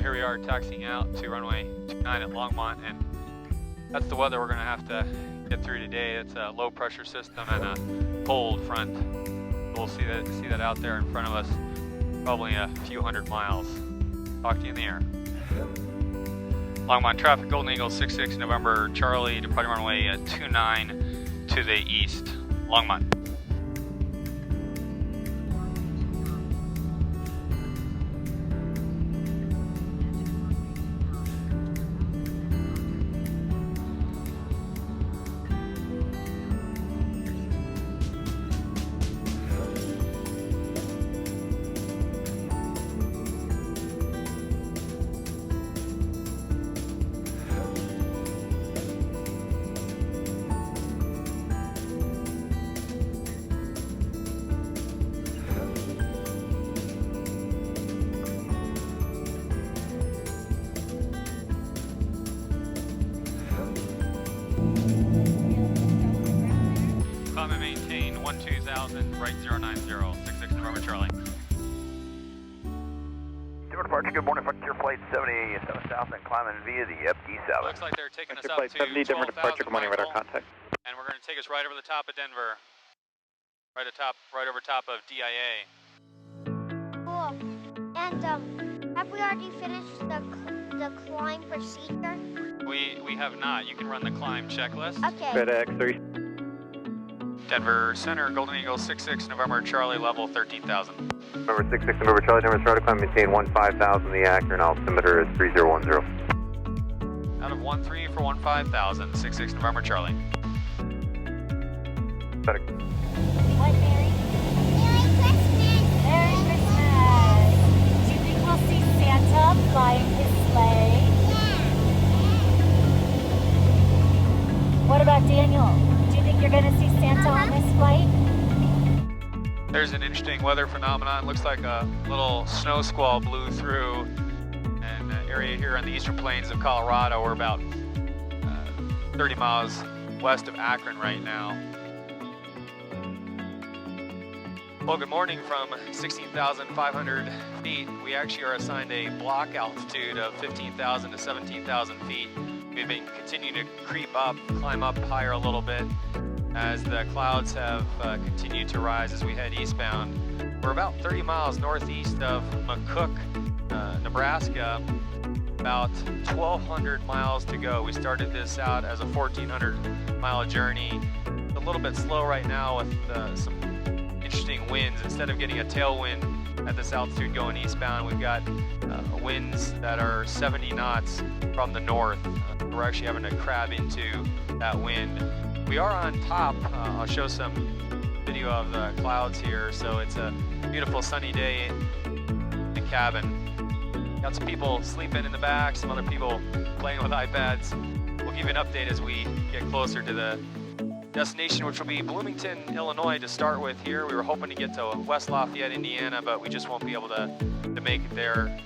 Here we are taxiing out to runway 29 at Longmont, and that's the weather we're going to have to get through today. It's a low pressure system and a cold front. We'll see that out there in front of us, probably a few hundred miles. Talk to you in the air. Longmont traffic, Golden Eagle 66 November Charlie, departing runway 29 to the east. Longmont. Climb and maintain 12000, right 090, 66 November Charlie. Departure, good morning, Frontier Flight 77 South and climbing via the D7. Looks like they're taking us Frontier up to Flight 70, Denver departure, good morning, radar Michael, contact. and we're going to take us right over the top of Denver, right over top of DIA. Cool. And have we already finished the climb procedure? We have not. You can run the climb checklist. Okay. FedEx 3. Denver Center, Golden Eagle 66 November Charlie, level 13,000. Number 66 November Charlie, Denver start to climb, maintain 15,000, the accurate altimeter is 3010. Out of 13 for 15,000, 66 November Charlie. FedEx. What, Mary? Merry Christmas! Merry Christmas! Do you think we'll see Santa flying his sleigh? Yeah. What about Daniel? Do you think you're going to see Santa on this flight? There's an interesting weather phenomenon. Looks like a little snow squall blew through an area here on the eastern plains of Colorado. We're about 30 miles west of Akron right now. Well, good morning from 16,500 feet. We actually are assigned a block altitude of 15,000 to 17,000 feet. We've been continuing to creep up, climb up higher a little bit as the clouds have continued to rise as we head eastbound. We're about 30 miles northeast of McCook, Nebraska, about 1,200 miles to go. We started this out as a 1,400 mile journey. It's a little bit slow right now with some interesting winds. Instead of getting a tailwind at this altitude going eastbound, we've got winds that are 70 knots from the north. We're actually having to crab into that wind. We are on top. I'll show some video of the clouds here. So it's a beautiful sunny day in the cabin. Got some people sleeping in the back, some other people playing with iPads. We'll give you an update as we get closer to the destination, which will be Bloomington, Illinois to start with here. We were hoping to get to West Lafayette, Indiana, but we just won't be able to make it there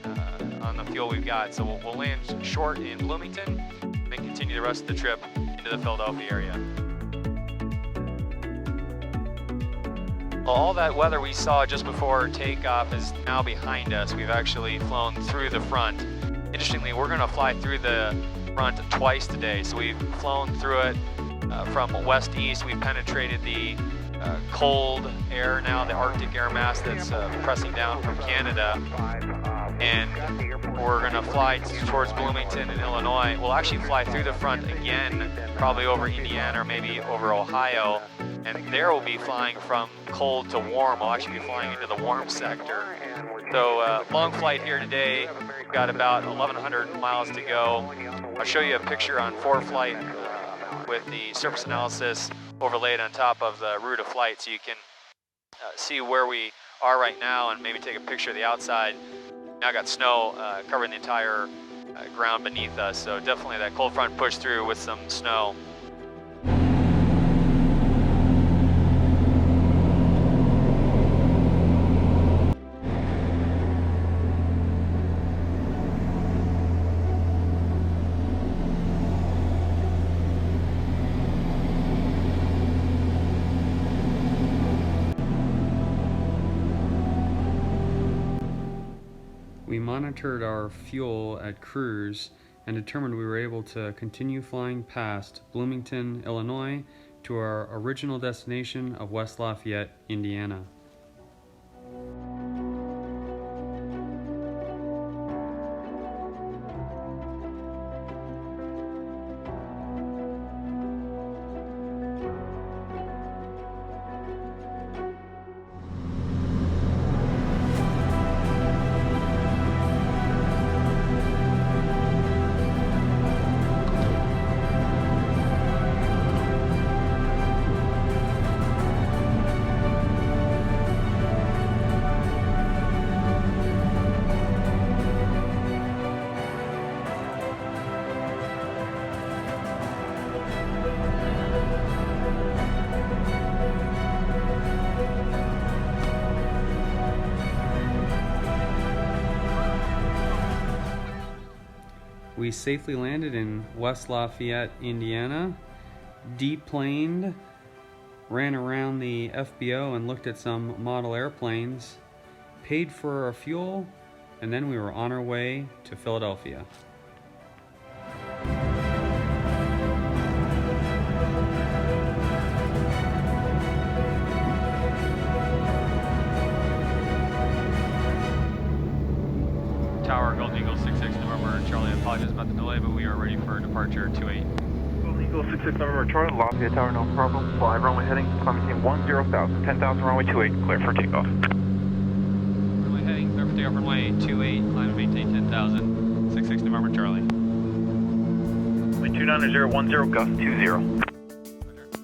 on the fuel we've got. So we'll land short in Bloomington and then continue the rest of the trip into the Philadelphia area. Well, all that weather we saw just before takeoff is now behind us. We've actually flown through the front. Interestingly, we're going to fly through the front twice today. So we've flown through it from west to east. We've penetrated the cold air now, the Arctic air mass that's pressing down from Canada. And we're going to fly towards Bloomington in Illinois. We'll actually fly through the front again, probably over Indiana or maybe over Ohio. And there we'll be flying from cold to warm. We'll actually be flying into the warm sector. So long flight here today. We've got about 1,100 miles to go. I'll show you a picture on ForeFlight with the surface analysis overlaid on top of the route of flight, so you can see where we are right now and maybe take a picture of the outside. Now got snow covering the entire ground beneath us, so definitely that cold front pushed through with some snow. We monitored our fuel at cruise and determined we were able to continue flying past Bloomington, Illinois to our original destination of West Lafayette, Indiana. We safely landed in West Lafayette, Indiana, deplaned, ran around the FBO and looked at some model airplanes, paid for our fuel, and then we were on our way to Philadelphia. Tower, Golden Eagle 66 November Charlie, I apologize about the delay, but we are ready for departure 28. Golden Eagle 66 November Charlie, Lafayette Tower, no problem. Fly runway heading, climb maintain 10,000, 10,000 runway 28, clear for takeoff. Runway heading, clear for takeoff runway 28, climb and maintain 10,000, 66 November Charlie. Runway 29010, gust 20.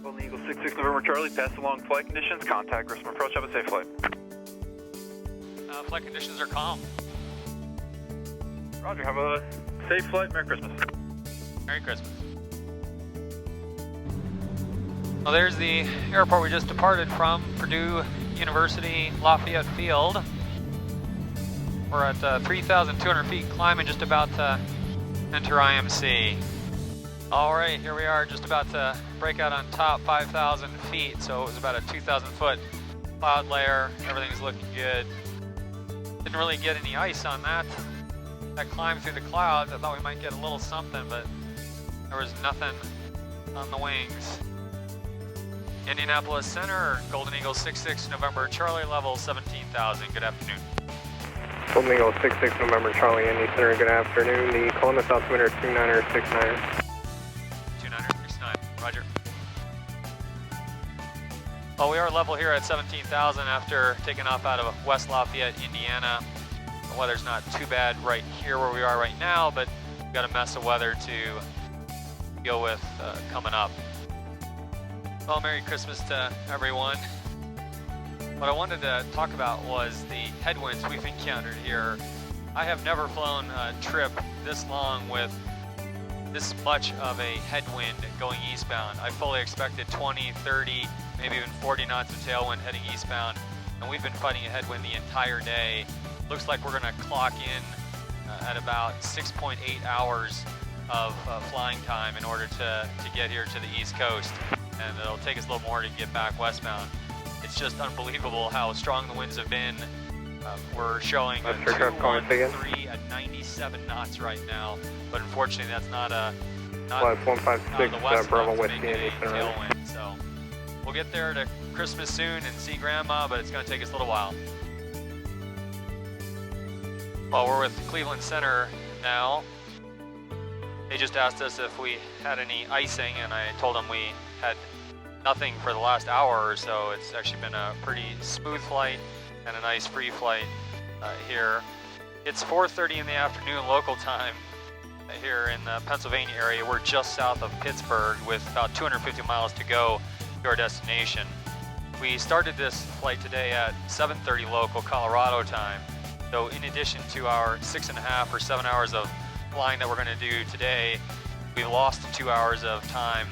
Golden Eagle 66 November Charlie, pass along flight conditions, contact Grissom approach, have a safe flight. Flight conditions are calm. Roger, have a safe flight, Merry Christmas. Merry Christmas. Well, there's the airport we just departed from, Purdue University Lafayette Field. We're at 3,200 feet climbing, just about to enter IMC. All right, here we are, just about to break out on top, 5,000 feet, so it was about a 2,000 foot cloud layer. Everything's looking good. Didn't really get any ice on that climb through the clouds. I thought we might get a little something, but there was nothing on the wings. Indianapolis Center, Golden Eagle 66 November Charlie, level 17,000. Good afternoon. Golden Eagle 66 November Charlie, Indy Center, good afternoon. The Columbus altimeter 2969. 2969, roger. Well, we are level here at 17,000 after taking off out of West Lafayette, Indiana. The weather's not too bad right here where we are right now, but we've got a mess of weather to deal with coming up. Well, Merry Christmas to everyone. What I wanted to talk about was the headwinds we've encountered here. I have never flown a trip this long with this much of a headwind going eastbound. I fully expected 20, 30, maybe even 40 knots of tailwind heading eastbound, and we've been fighting a headwind the entire day. Looks like we're going to clock in at about 6.8 hours of flying time in order to get here to the East Coast, and it'll take us a little more to get back westbound. It's just unbelievable how strong the winds have been. We're showing a 213 at 97 knots right now, but unfortunately that's not Flight 156, Bravo Whiskey, Indy Center. Tailwind. So we'll get there to Christmas soon and see Grandma, but it's going to take us a little while. Well, we're with Cleveland Center now. They just asked us if we had any icing, and I told them we had nothing for the last hour or so. It's actually been a pretty smooth flight and a nice free flight here. It's 4:30 in the afternoon local time here in the Pennsylvania area. We're just south of Pittsburgh with about 250 miles to go to our destination. We started this flight today at 7:30 local Colorado time. So in addition to our 6.5 or 7 hours of flying that we're going to do today, we lost 2 hours of time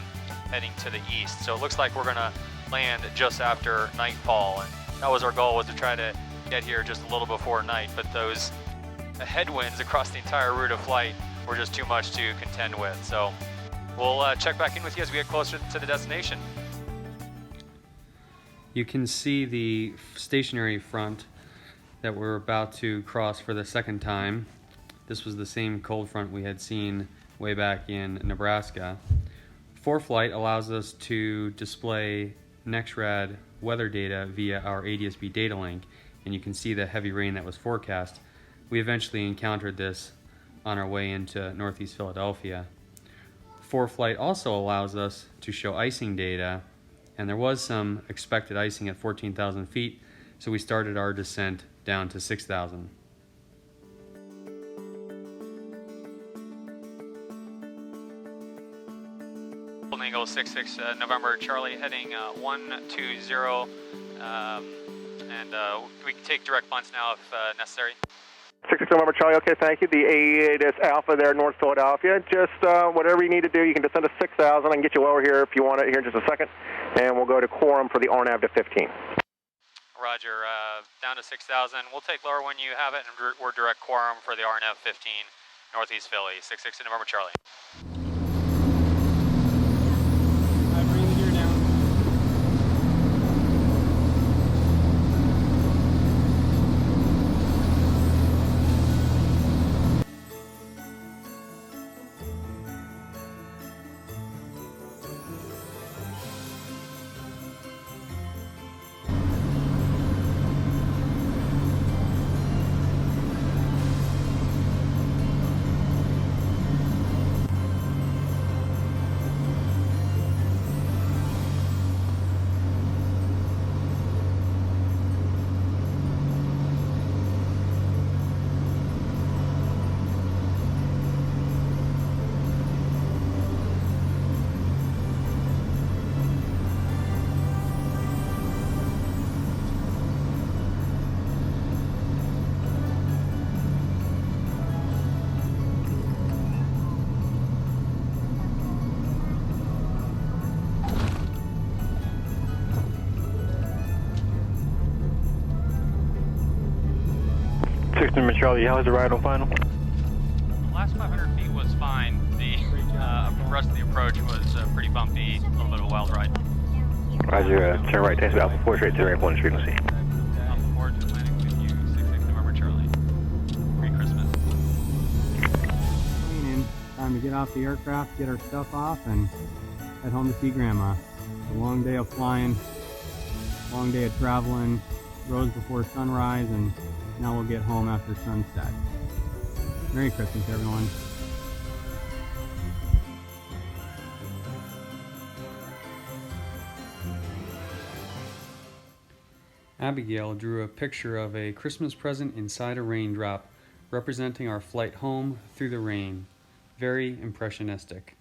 heading to the east. So it looks like we're going to land just after nightfall. And that was our goal, was to try to get here just a little before night. But those headwinds across the entire route of flight were just too much to contend with. So we'll check back in with you as we get closer to the destination. You can see the stationary front that we're about to cross for the second time. This was the same cold front we had seen way back in Nebraska. ForeFlight allows us to display NextRad weather data via our ADSB data link, and you can see the heavy rain that was forecast. We eventually encountered this on our way into Northeast Philadelphia. ForeFlight also allows us to show icing data, and there was some expected icing at 14,000 feet, so we started our descent down to 6,000. Golden Eagle 66 November Charlie heading 120, and we can take direct bunts now if necessary. 66 November Charlie, okay, thank you. The A8 Alpha there, North Philadelphia. Just whatever you need to do, you can descend to 6,000. I can get you over here if you want it here in just a second. And we'll go to quorum for the RNAV to 15. Roger, down to 6,000. We'll take lower when you have it, and we're direct quorum for the RNAV 15, Northeast Philly, 66 November Charlie. Bring the gear down. Charlie, how was the ride on final? The last 500 feet was fine. The rest of the approach was pretty bumpy, a little bit of a wild ride. Roger, turn right, taxi Alpha 4 straight to the airport frequency. Alpha 4 to landing with you, 66 November Charlie. Merry Christmas. Cleaning. Time to get off the aircraft, get our stuff off, and head home to see Grandma. It's a long day of flying, long day of traveling, rose before sunrise, and now we'll get home after sunset. Merry Christmas, everyone. Abigail drew a picture of a Christmas present inside a raindrop, representing our flight home through the rain. Very impressionistic.